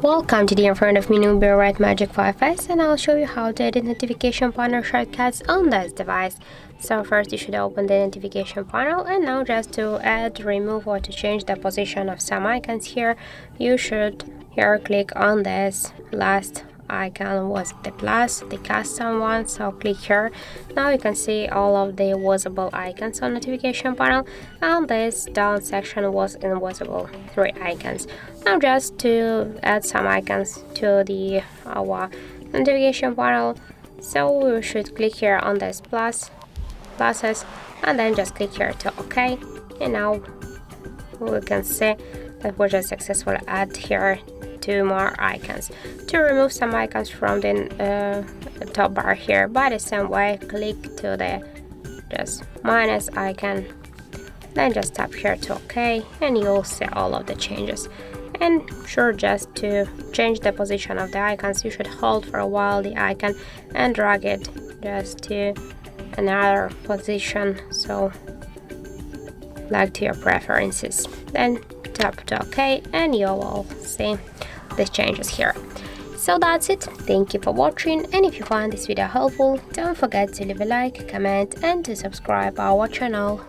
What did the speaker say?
Welcome to the in front of me NUBIA Red Magic 5S, and I'll show you how to edit notification panel shortcuts on this device. So first you should open the notification panel, and now just to add, remove or to change the position of some icons here, you should here click on this last icon, was the plus, the custom one, so click here. Now you can see all of the visible icons on notification panel, and this down section was invisible 3 icons. Now just to add some icons to the our notification panel, so we should click here on this pluses, and then just click here to OK, and now we can see that we just successfully add here 2 more icons. To remove some icons from the top bar here, by the same way, click to the just minus icon, then just tap here to OK, and you'll see all of the changes. And sure, just to change the position of the icons, you should hold for a while the icon and drag it just to another position, so like to your preferences. Then tap to OK, and you will see the changes here. So that's it. Thank you for watching, and if you find this video helpful, don't forget to leave a like, comment and to subscribe our channel.